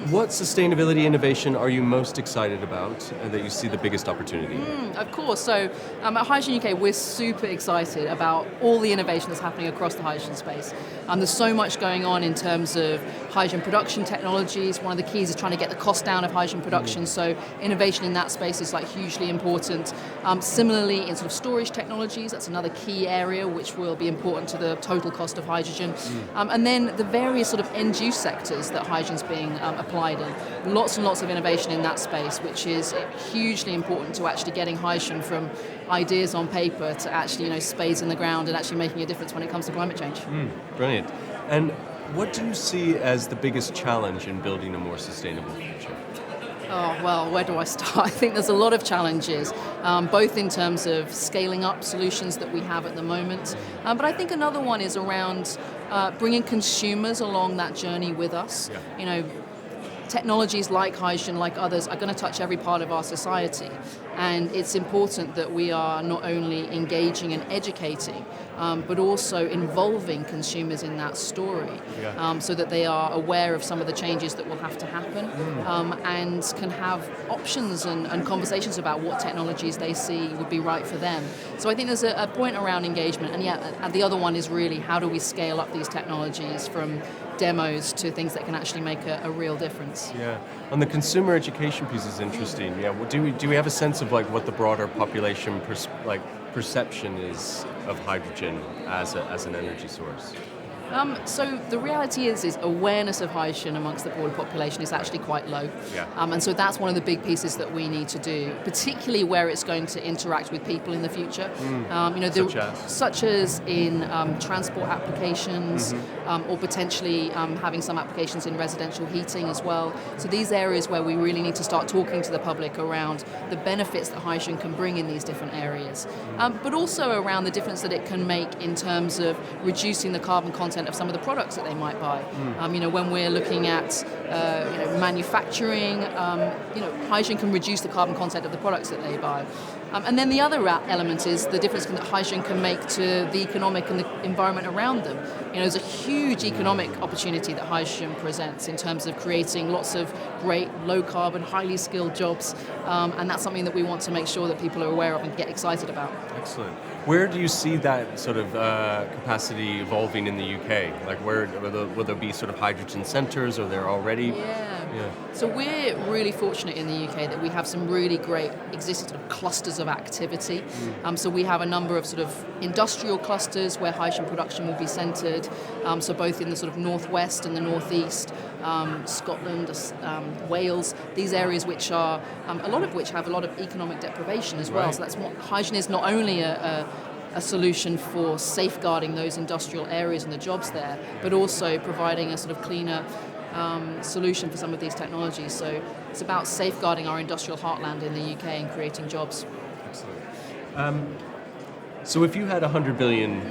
What sustainability innovation are you most excited about and that you see the biggest opportunity? Of course. So at Hydrogen UK, we're super excited about all the innovation that's happening across the hydrogen space. There's so much going on in terms of hydrogen production technologies. One of the keys is trying to get the cost down of hydrogen production. So innovation in that space is like hugely important. Similarly, in sort of storage technologies, that's another key area which will be important to the total cost of hydrogen. And then the various sort of end use sectors that hydrogen's being applied in. Lots and lots of innovation in that space, which is hugely important to actually getting hydrogen from ideas on paper to actually, spades in the ground and actually making a difference when it comes to climate change. Brilliant. And what do you see as the biggest challenge in building a more sustainable future? Oh, well, where do I start? I think there's a lot of challenges, both in terms of scaling up solutions that we have at the moment, but I think another one is around bringing consumers along that journey with us. Yeah. Technologies like hydrogen, like others, are going to touch every part of our society. And it's important that we are not only engaging and educating, but also involving consumers in that story, so that they are aware of some of the changes that will have to happen, and can have options and conversations about what technologies they see would be right for them. So I think there's a point around engagement, and the other one is really how do we scale up these technologies from demos to things that can actually make a real difference. Yeah. On the consumer education piece is interesting. Yeah. Well, do we have a sense of like what the broader population perception is of hydrogen as an energy source? So the reality is awareness of hydrogen amongst the broader population is actually quite low. Yeah. And so that's one of the big pieces that we need to do, particularly where it's going to interact with people in the future. Such as in transport applications, or potentially having some applications in residential heating as well. So these areas where we really need to start talking to the public around the benefits that hydrogen can bring in these different areas, but also around the difference that it can make in terms of reducing the carbon content of some of the products that they might buy. When we're looking at manufacturing, hydrogen can reduce the carbon content of the products that they buy. And then the other element is the difference that hydrogen can make to the economic and the environment around them. There's a huge economic opportunity that hydrogen presents in terms of creating lots of great low carbon, highly skilled jobs, and that's something that we want to make sure that people are aware of and get excited about. Excellent. Where do you see that sort of capacity evolving in the UK? Like, where will there be sort of hydrogen centres? Are there already? Yeah. So we're really fortunate in the UK that we have some really great existing sort of clusters of activity. So we have a number of sort of industrial clusters where hydrogen production will be centred. So both in the sort of northwest and the northeast, Scotland, Wales, these areas which are a lot of which have a lot of economic deprivation as well. Right. So that's what hydrogen is, not only a solution for safeguarding those industrial areas and the jobs there, but also providing a sort of cleaner solution for some of these technologies. So it's about safeguarding our industrial heartland in the UK and creating jobs. Excellent. So if you had $100 billion,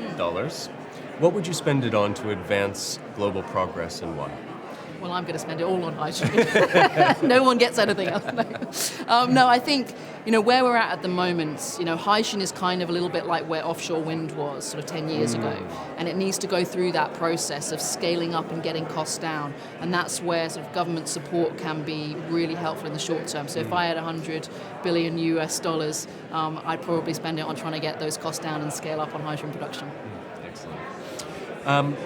what would you spend it on to advance global progress and why? Well, I'm going to spend it all on hydrogen. No one gets anything else. No, I think, where we're at the moment, hydrogen is kind of a little bit like where offshore wind was sort of 10 years ago. And it needs to go through that process of scaling up and getting costs down. And that's where sort of government support can be really helpful in the short term. So if I had $100 billion US, I'd probably spend it on trying to get those costs down and scale up on hydrogen production. Excellent.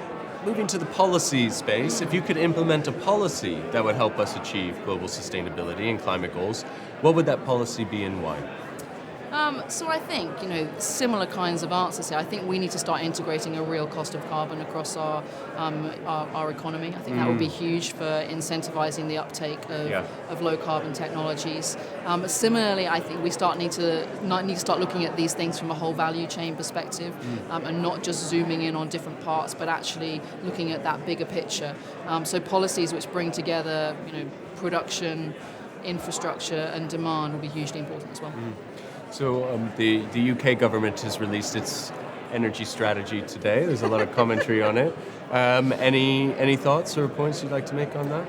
Moving to the policy space, if you could implement a policy that would help us achieve global sustainability and climate goals, what would that policy be and why? So I think, similar kinds of answers here. I think we need to start integrating a real cost of carbon across our economy. I think that would be huge for incentivizing the uptake of low carbon technologies. Similarly, I think we need to start looking at these things from a whole value chain perspective, and not just zooming in on different parts, but actually looking at that bigger picture. So policies which bring together, production, infrastructure, and demand will be hugely important as well. So the UK government has released its energy strategy today. There's a lot of commentary on it. Any thoughts or points you'd like to make on that?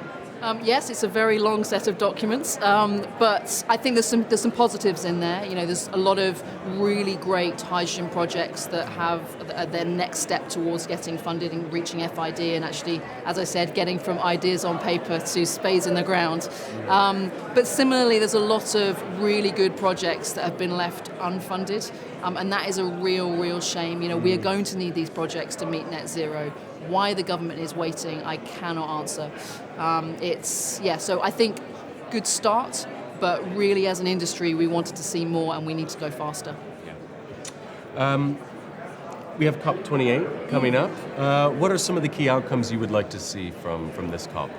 Yes, it's a very long set of documents, but I think there's some positives in there. You know, there's a lot of really great hydrogen projects that have their next step towards getting funded and reaching FID, and actually, as I said, getting from ideas on paper to spades in the ground. But similarly, there's a lot of really good projects that have been left unfunded, and that is a real shame. You know, we are going to need these projects to meet net zero. Why the government is waiting, I cannot answer. So I think good start, but really as an industry, we wanted to see more and we need to go faster. Yeah. We have COP28 coming up. What are some of the key outcomes you would like to see from this COP?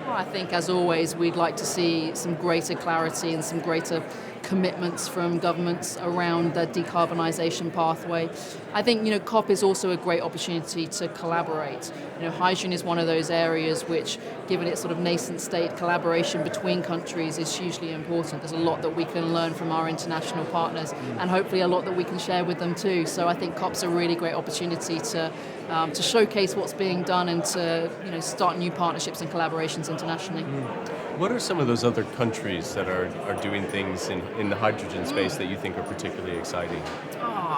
Well, I think, as always, we'd like to see some greater clarity and some greater commitments from governments around the decarbonisation pathway. I think, you know, COP is also a great opportunity to collaborate. You know, hydrogen is one of those areas which, given its sort of nascent state, collaboration between countries is hugely important. There's a lot that we can learn from our international partners, and hopefully a lot that we can share with them too. So I think COP's a really great opportunity to showcase what's being done and to, you know, start new partnerships and collaborations internationally. What are some of those other countries that are doing things in the hydrogen space that you think are particularly exciting?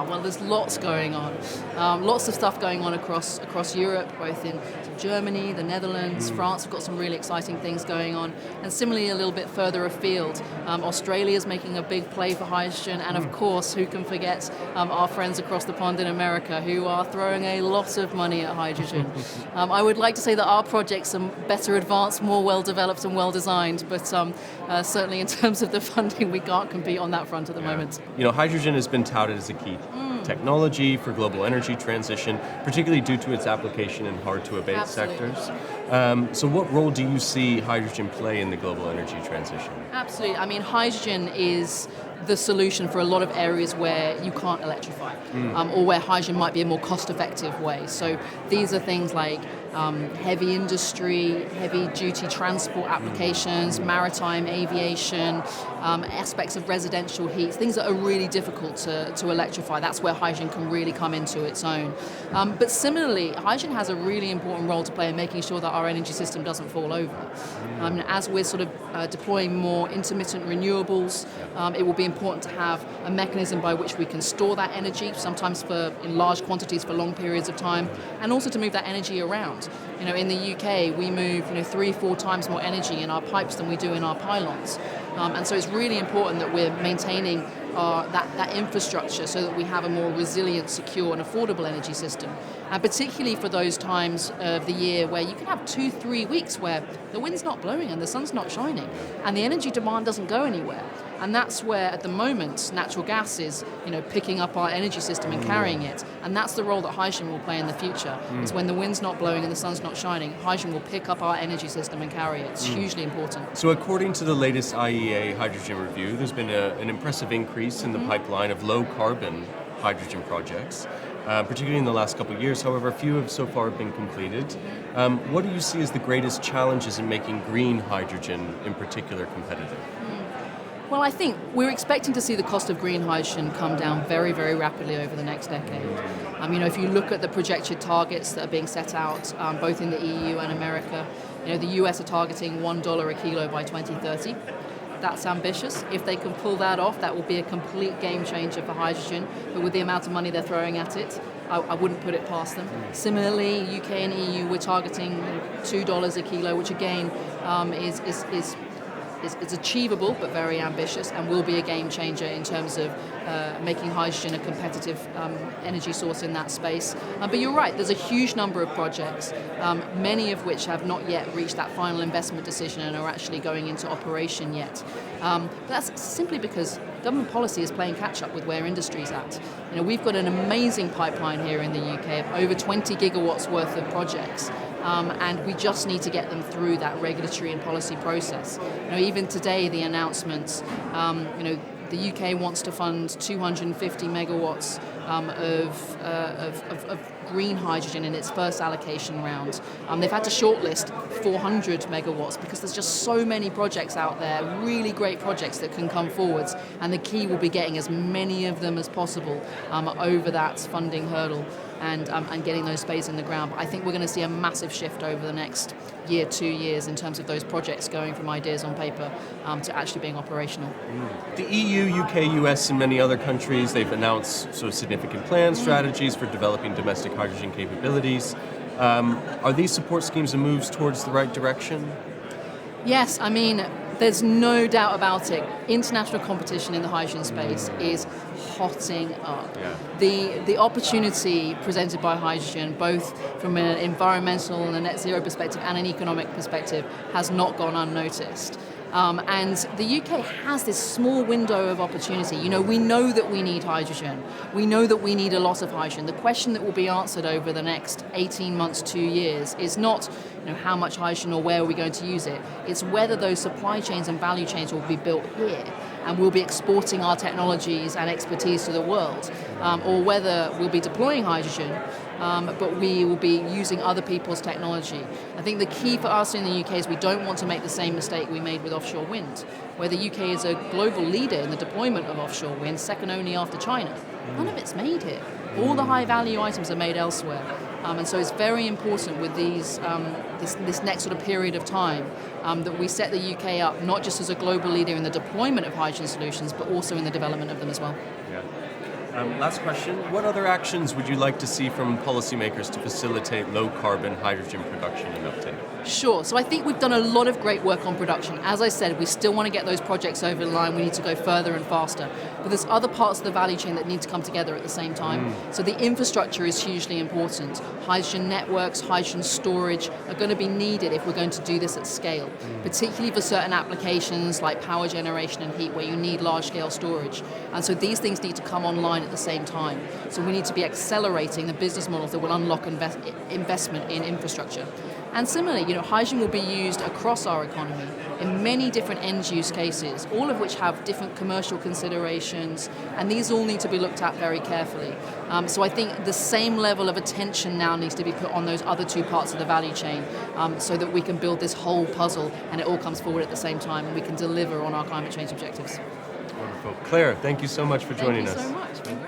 Well, there's lots going on. Lots of stuff going on across Europe, both in Germany, the Netherlands, France. We've got some really exciting things going on. And similarly, a little bit further afield, Australia is making a big play for hydrogen. And of course, who can forget our friends across the pond in America, who are throwing a lot of money at hydrogen. I would like to say that our projects are better advanced, more well-developed and well-designed, but certainly in terms of the funding, we can't compete on that front at the moment. You know, hydrogen has been touted as a key technology for global energy transition, particularly due to its application in hard-to-abate sectors. So what role do you see hydrogen play in the global energy transition? Absolutely. I mean, hydrogen is the solution for a lot of areas where you can't electrify, or where hydrogen might be a more cost-effective way. So these are things like heavy industry, heavy-duty transport applications, maritime aviation, aspects of residential heat, things that are really difficult to electrify. That's where hydrogen can really come into its own. But similarly, hydrogen has a really important role to play in making sure that our energy system doesn't fall over. As we're sort of deploying more intermittent renewables, it will be important to have a mechanism by which we can store that energy, sometimes in large quantities for long periods of time, and also to move that energy around. You know, in the UK, we move 3-4 times more energy in our pipes than we do in our pylons. And so it's really important that we're maintaining that infrastructure so that we have a more resilient, secure and affordable energy system. And particularly for those times of the year where you can have 2-3 weeks where the wind's not blowing and the sun's not shining and the energy demand doesn't go anywhere. And that's where, at the moment, natural gas is, picking up our energy system and carrying it. And that's the role that hydrogen will play in the future. Is when the wind's not blowing and the sun's not shining, hydrogen will pick up our energy system and carry it. It's hugely important. So according to the latest IEA hydrogen review, there's been an impressive increase in the pipeline of low-carbon hydrogen projects, particularly in the last couple of years. However, a few have so far been completed. What do you see as the greatest challenges in making green hydrogen, in particular, competitive? Well, I think we're expecting to see the cost of green hydrogen come down very, very rapidly over the next decade. If you look at the projected targets that are being set out, both in the EU and America, the US are targeting $1 a kilo by 2030. That's ambitious. If they can pull that off, that will be a complete game changer for hydrogen. But with the amount of money they're throwing at it, I wouldn't put it past them. Similarly, UK and EU, we're targeting $2 a kilo, which again is achievable but very ambitious and will be a game changer in terms of making hydrogen a competitive energy source in that space. But you're right, there's a huge number of projects, many of which have not yet reached that final investment decision and are actually going into operation yet. But that's simply because government policy is playing catch up with where industry's at. We've got an amazing pipeline here in the UK of over 20 gigawatts worth of projects. And we just need to get them through that regulatory and policy process. Even today, the announcements, the UK wants to fund 250 megawatts of green hydrogen in its first allocation round. They've had to shortlist 400 megawatts because there's just so many projects out there, really great projects that can come forwards, and the key will be getting as many of them as possible over that funding hurdle. and getting those spades in the ground. But I think we're going to see a massive shift over the next year, 2 years, in terms of those projects going from ideas on paper to actually being operational. The EU, UK, US, and many other countries, they've announced sort of significant plans, strategies for developing domestic hydrogen capabilities. Are these support schemes and moves towards the right direction? Yes, I mean, there's no doubt about it. International competition in the hydrogen space is hotting up. Yeah. The opportunity presented by hydrogen, both from an environmental and a net zero perspective and an economic perspective, has not gone unnoticed. And the UK has this small window of opportunity. You know, we know that we need hydrogen. We know that we need a lot of hydrogen. The question that will be answered over the next 18 months, 2 years, is not, you know, how much hydrogen or where are we going to use it. It's whether those supply chains and value chains will be built here and we'll be exporting our technologies and expertise to the world, or whether we'll be deploying hydrogen, but we will be using other people's technology. I think the key for us in the UK is we don't want to make the same mistake we made with offshore wind, where the UK is a global leader in the deployment of offshore wind, second only after China. None of it's made here. All the high-value items are made elsewhere. And so it's very important with these this next sort of period of time that we set the UK up not just as a global leader in the deployment of hydrogen solutions, but also in the development of them as well. Yeah. Last question. What other actions would you like to see from policymakers to facilitate low-carbon hydrogen production and uptake? Sure. So I think we've done a lot of great work on production. As I said, we still want to get those projects over the line. We need to go further and faster. But there's other parts of the value chain that need to come together at the same time. So the infrastructure is hugely important. Hydrogen networks, hydrogen storage are going to be needed if we're going to do this at scale, particularly for certain applications like power generation and heat where you need large-scale storage. And so these things need to come online at the same time. So we need to be accelerating the business models that will unlock investment in infrastructure. And similarly, you know, hydrogen will be used across our economy in many different end-use cases, all of which have different commercial considerations, and these all need to be looked at very carefully. So I think the same level of attention now needs to be put on those other two parts of the value chain so that we can build this whole puzzle and it all comes forward at the same time and we can deliver on our climate change objectives. Wonderful. Claire, thank you so much for joining us. Thank you so much.